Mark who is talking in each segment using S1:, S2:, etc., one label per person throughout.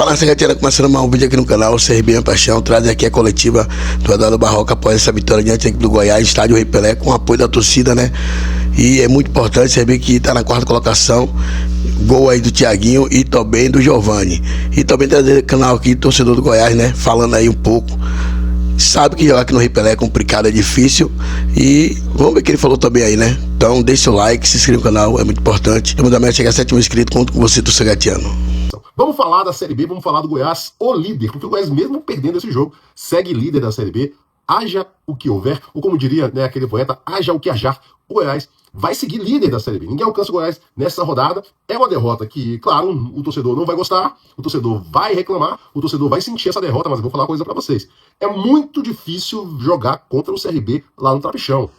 S1: Fala, Secretaria, começando mais um vídeo aqui no canal, o CRB Minha Paixão, traz aqui a coletiva do Eduardo Barroca após essa vitória diante do Goiás, estádio Rei Pelé, com o apoio da torcida, né? E é muito importante, o CRB que tá na quarta colocação, gol aí do Thiaguinho e também do Giovani. E também trazer o canal aqui, torcedor do Goiás, né? Falando aí um pouco. Sabe que jogar aqui no Rei Pelé é complicado, é difícil. E vamos ver o que ele falou também aí, né? Então deixa seu like, se inscreva no canal, é muito importante. Temos a meta chegar a 7 mil inscritos, conto com você, torcedor gatiano.
S2: Vamos falar da Série B, vamos falar do Goiás, o líder, porque o Goiás, mesmo perdendo esse jogo, segue líder da Série B, haja o que houver, ou como diria, né, aquele poeta, haja o que hajar, o Goiás vai seguir líder da Série B. Ninguém alcança o Goiás nessa rodada. É uma derrota que, claro, o torcedor não vai gostar, o torcedor vai reclamar, o torcedor vai sentir essa derrota, mas eu vou falar uma coisa pra vocês. É muito difícil jogar contra o CRB lá no Trapichão.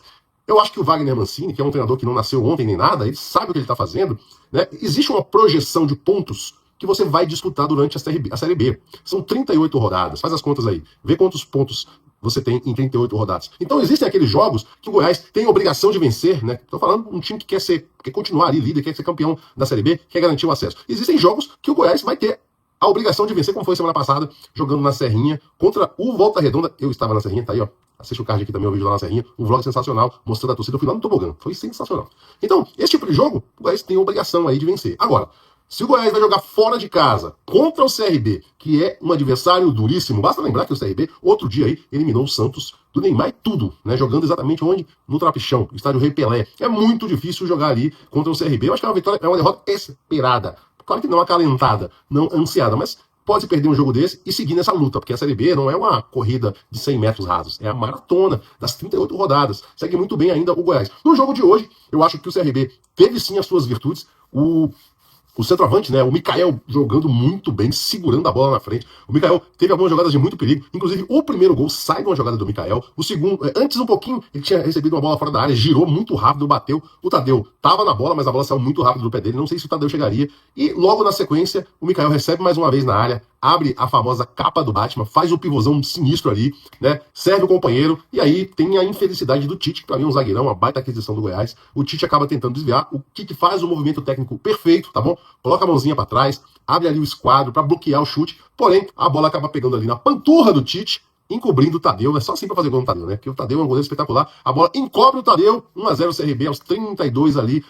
S2: Eu acho que o Wagner Mancini, que é um treinador que não nasceu ontem nem nada, ele sabe o que ele está fazendo, né? Existe uma projeção de pontos que você vai disputar durante a Série B. São 38 rodadas, faz as contas aí, vê quantos pontos você tem em 38 rodadas. Então existem aqueles jogos que o Goiás tem a obrigação de vencer, né? Estou falando de um time que quer continuar ali líder, quer ser campeão da Série B, quer garantir o acesso. Existem jogos que o Goiás vai ter a obrigação de vencer, como foi semana passada, jogando na Serrinha, contra o Volta Redonda. Eu estava na Serrinha, tá aí, ó. Assiste o card aqui também, o vídeo lá na Serrinha. Um vlog sensacional, mostrando a torcida. Eu fui lá no tobogã. Foi sensacional. Então, esse tipo de jogo, o Goiás tem a obrigação aí de vencer. Agora, se o Goiás vai jogar fora de casa contra o CRB, que é um adversário duríssimo, basta lembrar que o CRB, outro dia aí, eliminou o Santos do Neymar e tudo, né? Jogando exatamente onde? No Trapichão, estádio Rei Pelé. É muito difícil jogar ali contra o CRB. Eu acho que é uma vitória, é uma derrota esperada. Claro que não acalentada, não ansiada, mas pode perder um jogo desse e seguir nessa luta, porque a Série B não é uma corrida de 100 metros rasos, é a maratona das 38 rodadas. Segue muito bem ainda o Goiás. No jogo de hoje, eu acho que o CRB teve sim as suas virtudes. O centroavante, né, o Mikael jogando muito bem, segurando a bola na frente. O Mikael teve algumas jogadas de muito perigo, inclusive o primeiro gol sai de uma jogada do Mikael. O segundo, antes um pouquinho, ele tinha recebido uma bola fora da área, girou muito rápido, bateu. O Tadeu tava na bola, mas a bola saiu muito rápido do pé dele, não sei se o Tadeu chegaria. E logo na sequência, o Mikael recebe mais uma vez na área, abre a famosa capa do Batman, faz o pivôzão sinistro ali, né? Serve o companheiro, e aí tem a infelicidade do Tite, que pra mim é um zagueirão, uma baita aquisição do Goiás. O Tite acaba tentando desviar, o Tite faz o movimento técnico perfeito, tá bom? Coloca a mãozinha pra trás, abre ali o esquadro pra bloquear o chute, porém, a bola acaba pegando ali na panturra do Tite, encobrindo o Tadeu, é só assim pra fazer gol no Tadeu, né? Porque o Tadeu é um goleiro espetacular, a bola encobre o Tadeu, 1-0 CRB aos 32 ali,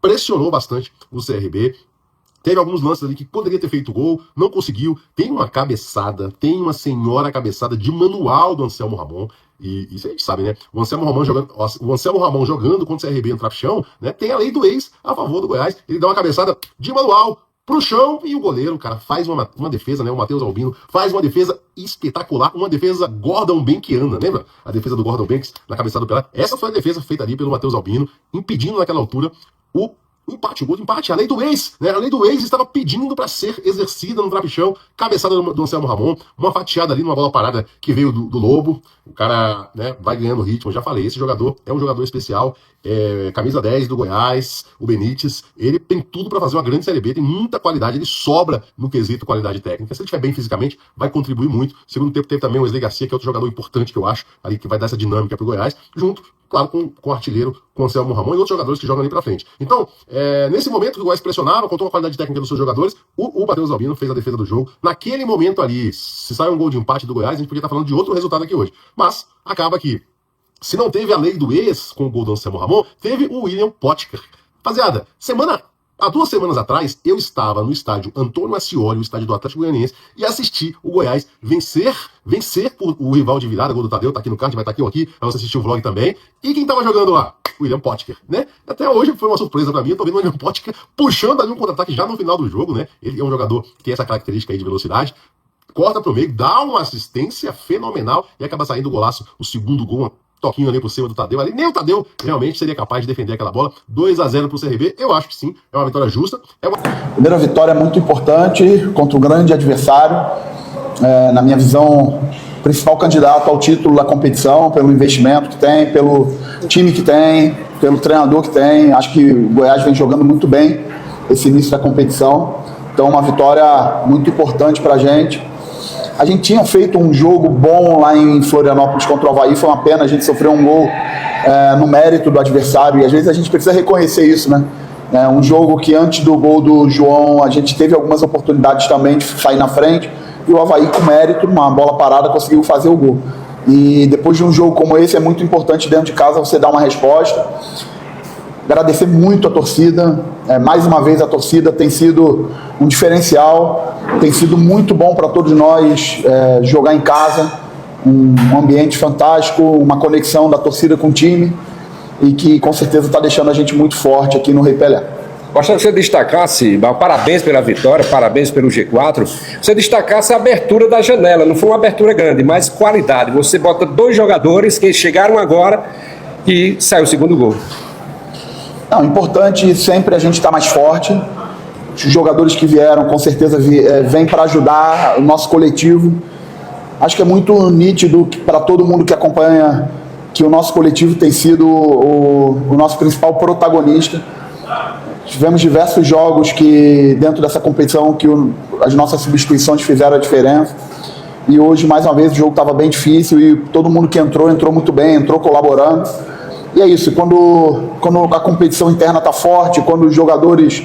S2: pressionou bastante o CRB. Teve alguns lances ali que poderia ter feito gol, não conseguiu. Tem uma cabeçada, tem uma senhora cabeçada de manual do Anselmo Ramon. E isso a gente sabe, né? O Anselmo Ramon jogando contra o CRB no Trapichão, né? Tem a lei do ex a favor do Goiás. Ele dá uma cabeçada de manual pro chão e o goleiro, cara, faz uma defesa, né? O Matheus Albino faz uma defesa espetacular, uma defesa Gordon Bankiana, lembra? A defesa do Gordon Banks na cabeçada do Pelé. Essa foi a defesa feita ali pelo Matheus Albino, impedindo naquela altura o gol de empate, a lei do ex, né? A lei do ex estava pedindo para ser exercida no Trapichão, cabeçada do Anselmo Ramon, uma fatiada ali numa bola parada que veio do Lobo, o cara, né, vai ganhando ritmo, já falei, esse jogador é um jogador especial, camisa 10 do Goiás, o Benítez, ele tem tudo para fazer uma grande Série B, tem muita qualidade, ele sobra no quesito qualidade técnica, se ele estiver bem fisicamente, vai contribuir muito. Segundo tempo teve também o Wesley Garcia, que é outro jogador importante que eu acho, ali que vai dar essa dinâmica pro Goiás, junto, claro, com o artilheiro, com o Anselmo Ramon e outros jogadores que jogam ali pra frente. Então, nesse momento que o Goiás pressionava, contou a qualidade técnica dos seus jogadores, o Matheus Albino fez a defesa do jogo. Naquele momento ali, se sai um gol de empate do Goiás, a gente podia estar falando de outro resultado aqui hoje. Mas, acaba que, se não teve a lei do ex com o gol do Anselmo Ramon, teve o William Potker. Rapaziada, há 2 semanas atrás, eu estava no estádio Antônio Ascioli, o estádio do Atlético Goianiense, e assisti o Goiás vencer por o rival de virada, gol do Tadeu, tá aqui no card, vai estar aqui, pra você assistir o vlog também. E quem tava jogando lá? William Potker, né? Até hoje foi uma surpresa pra mim, eu tô vendo o William Potker puxando ali um contra-ataque já no final do jogo, né? Ele é um jogador que tem essa característica aí de velocidade, corta pro meio, dá uma assistência fenomenal e acaba saindo o golaço, o segundo gol, toquinho ali por cima do Tadeu, ali nem o Tadeu realmente seria capaz de defender aquela bola. 2-0 pro CRB, eu acho que sim, é uma vitória justa.
S3: Primeira vitória muito importante contra um grande adversário, na minha visão, principal candidato ao título da competição, pelo investimento que tem, pelo time que tem, pelo treinador que tem. Acho que o Goiás vem jogando muito bem esse início da competição, então uma vitória muito importante pra gente. A gente tinha feito um jogo bom lá em Florianópolis contra o Avaí, foi uma pena, a gente sofreu um gol no mérito do adversário, e às vezes a gente precisa reconhecer isso, né? Um jogo que antes do gol do João a gente teve algumas oportunidades também de sair na frente, e o Avaí, com mérito, numa bola parada, conseguiu fazer o gol. E depois de um jogo como esse, é muito importante dentro de casa você dar uma resposta. Agradecer muito a torcida, mais uma vez a torcida tem sido um diferencial, tem sido muito bom para todos nós jogar em casa, um ambiente fantástico, uma conexão da torcida com o time, e que com certeza está deixando a gente muito forte aqui no Rei Pelé.
S4: Gostaria que você destacasse, parabéns pela vitória, parabéns pelo G4, você destacasse a abertura da janela, não foi uma abertura grande, mas qualidade. Você bota 2 jogadores que chegaram agora e saiu o segundo gol.
S3: Não, importante sempre a gente estar mais forte. Os jogadores que vieram com certeza vêm para ajudar o nosso coletivo. Acho que é muito nítido para todo mundo que acompanha que o nosso coletivo tem sido o nosso principal protagonista. Tivemos diversos jogos que dentro dessa competição que as nossas substituições fizeram a diferença. E hoje, mais uma vez, o jogo estava bem difícil e todo mundo que entrou muito bem, entrou colaborando. E é isso, quando a competição interna está forte, quando os jogadores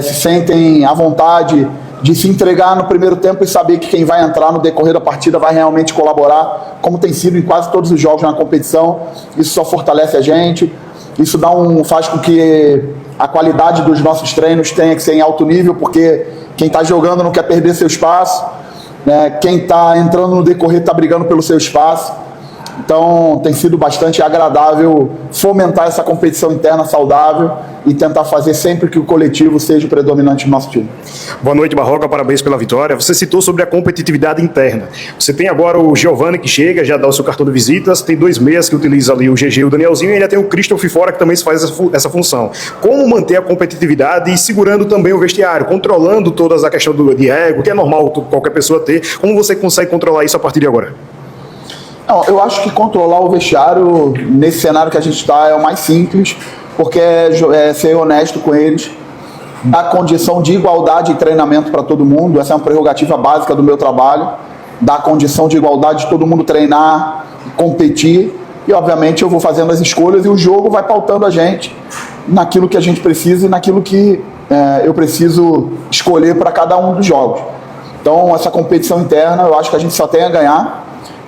S3: se sentem à vontade de se entregar no primeiro tempo e saber que quem vai entrar no decorrer da partida vai realmente colaborar, como tem sido em quase todos os jogos na competição, isso só fortalece a gente, isso faz com que a qualidade dos nossos treinos tenha que ser em alto nível, porque quem está jogando não quer perder seu espaço, né? Quem está entrando no decorrer está brigando pelo seu espaço. Então tem sido bastante agradável fomentar essa competição interna saudável e tentar fazer sempre que o coletivo seja o predominante do nosso time.
S5: Boa noite, Barroca, parabéns pela vitória. Você citou sobre a competitividade interna. Você tem agora o Giovani que chega, já dá o seu cartão de visitas, tem 2 meias que utiliza ali o GG e o Danielzinho, e ainda tem o Christopher fora que também faz essa função. Como manter a competitividade e segurando também o vestiário, controlando toda a questão de ego, que é normal qualquer pessoa ter, como você consegue controlar isso a partir de agora?
S3: Não, eu acho que controlar o vestiário nesse cenário que a gente está é o mais simples, porque é ser honesto com eles, dar condição de igualdade e treinamento para todo mundo. Essa é uma prerrogativa básica do meu trabalho, dar condição de igualdade de todo mundo treinar, competir, e obviamente eu vou fazendo as escolhas e o jogo vai pautando a gente naquilo que a gente precisa e naquilo que eu preciso escolher para cada um dos jogos. Então essa competição interna eu acho que a gente só tem a ganhar,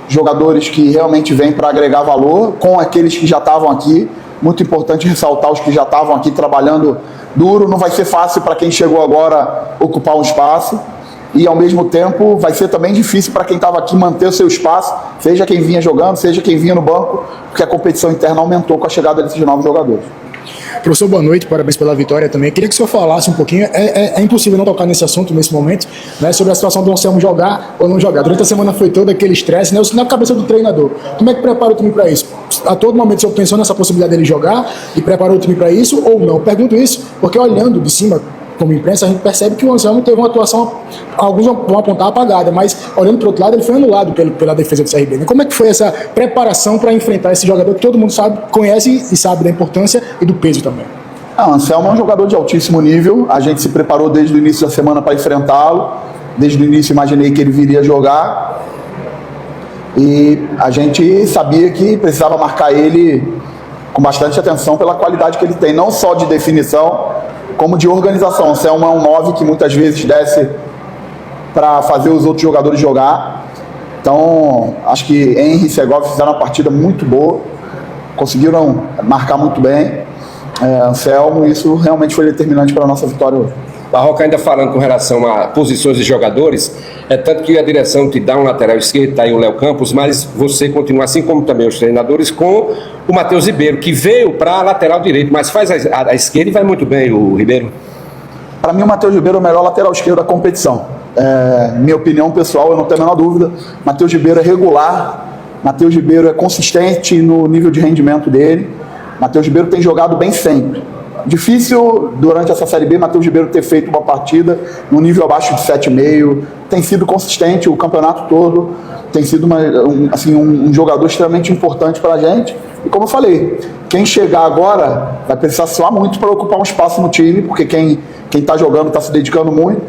S3: jogadores que realmente vêm para agregar valor, com aqueles que já estavam aqui. Muito importante ressaltar os que já estavam aqui trabalhando duro. Não vai ser fácil para quem chegou agora ocupar um espaço, e ao mesmo tempo vai ser também difícil para quem estava aqui manter o seu espaço, seja quem vinha jogando, seja quem vinha no banco, porque a competição interna aumentou com a chegada desses novos jogadores.
S6: Professor, boa noite, parabéns pela vitória também. Queria que o senhor falasse um pouquinho, é impossível não tocar nesse assunto nesse momento, né, sobre a situação do Anselmo jogar ou não jogar. Durante a semana foi todo aquele estresse, né, na cabeça do treinador. Como é que prepara o time para isso? A todo momento o senhor pensou nessa possibilidade dele jogar e preparou o time para isso ou não? Pergunto isso porque olhando de cima, como imprensa, a gente percebe que o Anselmo teve uma atuação, alguns vão apontar apagada, mas olhando para o outro lado, ele foi anulado pela defesa do CRB. Né? Como é que foi essa preparação para enfrentar esse jogador que todo mundo sabe, conhece e sabe da importância e do peso também?
S3: O Anselmo é um jogador de altíssimo nível, a gente se preparou desde o início da semana para enfrentá-lo, desde o início imaginei que ele viria jogar, e a gente sabia que precisava marcar ele com bastante atenção pela qualidade que ele tem, não só de definição, como de organização. O Anselmo é um 9 que muitas vezes desce para fazer os outros jogadores jogar. Então, acho que Henry e Segovia fizeram uma partida muito boa, conseguiram marcar muito bem. Anselmo, isso realmente foi determinante para a nossa vitória hoje.
S4: Barroca, ainda falando com relação a posições de jogadores, tanto que a direção te dá um lateral esquerdo, tá aí o Léo Campos, mas você continua, assim como também os treinadores, com o Matheus Ribeiro, que veio para a lateral direito, mas faz a esquerda e vai muito bem o Ribeiro.
S3: Para mim, o Matheus Ribeiro é o melhor lateral esquerdo da competição. Minha opinião pessoal, eu não tenho a menor dúvida. Matheus Ribeiro é regular, Matheus Ribeiro é consistente no nível de rendimento dele. Matheus Ribeiro tem jogado bem sempre. Difícil, durante essa Série B, Matheus Ribeiro ter feito uma partida no nível abaixo de 7,5. Tem sido consistente o campeonato todo. Tem sido um jogador extremamente importante para a gente. E como eu falei, quem chegar agora vai precisar suar muito para ocupar um espaço no time, porque quem está jogando está se dedicando muito.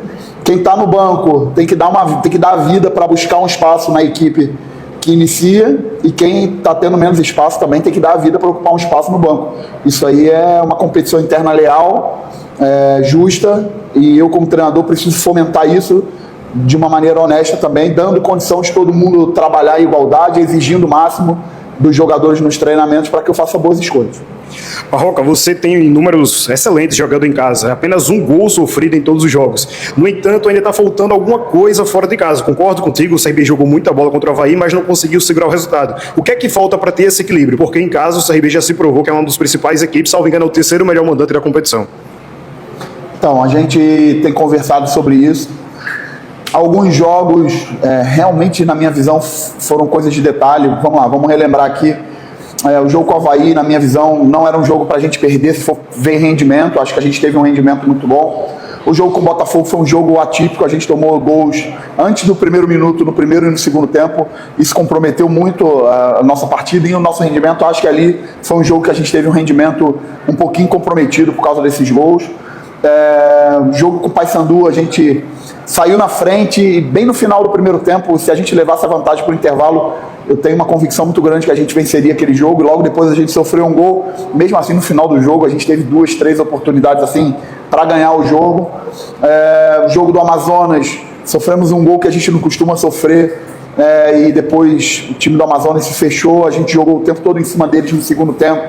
S3: Quem está no banco tem que dar a vida para buscar um espaço na equipe que inicia, e quem está tendo menos espaço também tem que dar a vida para ocupar um espaço no banco. Isso aí é uma competição interna leal, justa, e eu como treinador preciso fomentar isso de uma maneira honesta também, dando condição de todo mundo trabalhar em igualdade, exigindo o máximo dos jogadores nos treinamentos para que eu faça boas escolhas.
S5: Barroca, você tem números excelentes jogando em casa, apenas um gol sofrido em todos os jogos. No entanto, ainda está faltando alguma coisa fora de casa. Concordo contigo, o CRB jogou muita bola contra o Avaí, mas não conseguiu segurar o resultado. O que é que falta para ter esse equilíbrio? Porque em casa o CRB já se provou que é uma das principais equipes, salvo engano, é o terceiro melhor mandante da competição.
S3: Então, a gente tem conversado sobre isso. Alguns jogos, realmente, na minha visão, foram coisas de detalhe. Vamos lá, vamos relembrar aqui. O jogo com o Avaí, na minha visão, não era um jogo para a gente perder se for ver rendimento. Acho que a gente teve um rendimento muito bom. O jogo com o Botafogo foi um jogo atípico. A gente tomou gols antes do primeiro minuto, no primeiro e no segundo tempo. Isso comprometeu muito a nossa partida e o nosso rendimento. Acho que ali foi um jogo que a gente teve um rendimento um pouquinho comprometido por causa desses gols. Jogo com o Paysandu, a gente saiu na frente e bem no final do primeiro tempo, se a gente levasse a vantagem para o intervalo, eu tenho uma convicção muito grande que a gente venceria aquele jogo. Logo depois a gente sofreu um gol, mesmo assim no final do jogo a gente teve 2, 3 oportunidades assim para ganhar o jogo. O jogo do Amazonas, sofremos um gol que a gente não costuma sofrer, e depois o time do Amazonas se fechou, a gente jogou o tempo todo em cima deles no segundo tempo,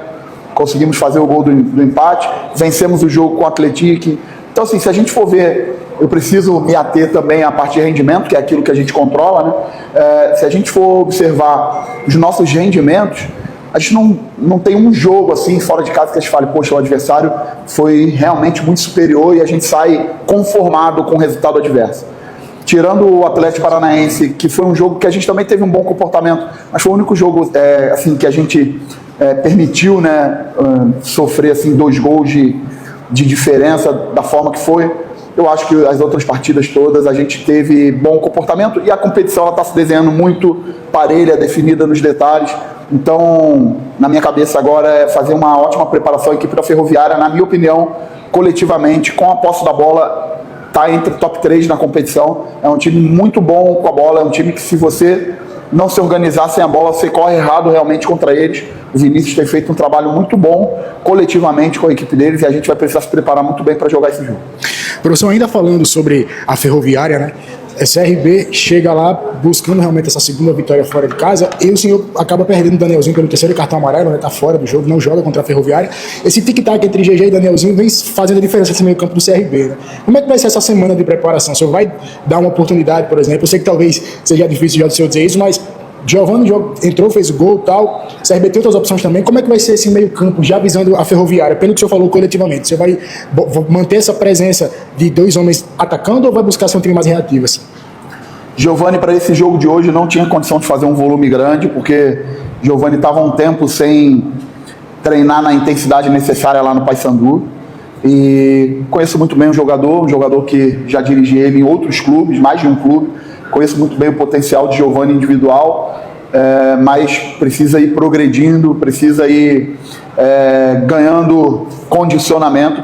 S3: conseguimos fazer o gol do empate, vencemos o jogo com o Atlético. Então assim, se a gente for ver, eu preciso me ater também à parte de rendimento, que é aquilo que a gente controla, né? Se a gente for observar os nossos rendimentos, a gente não tem um jogo assim fora de casa que a gente fale, poxa, o adversário foi realmente muito superior e a gente sai conformado com o resultado adverso. Tirando o Atlético Paranaense, que foi um jogo que a gente também teve um bom comportamento, mas foi o único jogo assim, que a gente permitiu, né, sofrer assim, 2 gols de diferença da forma que foi. Eu acho que as outras partidas todas a gente teve bom comportamento e a competição está se desenhando muito parelha, definida nos detalhes. Então, na minha cabeça agora é fazer uma ótima preparação. A equipe da Ferroviária, na minha opinião, coletivamente, com a posse da bola, está entre top 3 na competição. É um time muito bom com a bola, é um time que, se você não se organizar sem a bola, você corre errado realmente contra eles. O Vinícius tem feito um trabalho muito bom coletivamente com a equipe deles e a gente vai precisar se preparar muito bem para jogar esse jogo.
S6: Professor, ainda falando sobre a Ferroviária, né? A CRB chega lá buscando realmente essa segunda vitória fora de casa e o senhor acaba perdendo o Danielzinho pelo terceiro cartão amarelo, né? Tá fora do jogo, não joga contra a Ferroviária. Esse tic-tac entre GG e Danielzinho vem fazendo a diferença nesse meio campo do CRB, né? Como é que vai ser essa semana de preparação? O senhor vai dar uma oportunidade, por exemplo? Eu sei que talvez seja difícil já do senhor dizer isso, mas Giovani entrou, fez o gol e tal, o CRB tem outras opções também. Como é que vai ser esse meio campo, já visando a Ferroviária, pelo que o senhor falou coletivamente? Você vai manter essa presença de 2 homens atacando ou vai buscar ser um time mais reativo? Assim?
S3: Giovani, para esse jogo de hoje, não tinha condição de fazer um volume grande, porque Giovani estava um tempo sem treinar na intensidade necessária lá no Paysandu. E conheço muito bem o jogador, um jogador que já dirigi ele em outros clubes, mais de um clube. Conheço muito bem o potencial de Giovani individual, mas precisa ir progredindo, precisa ir ganhando condicionamento.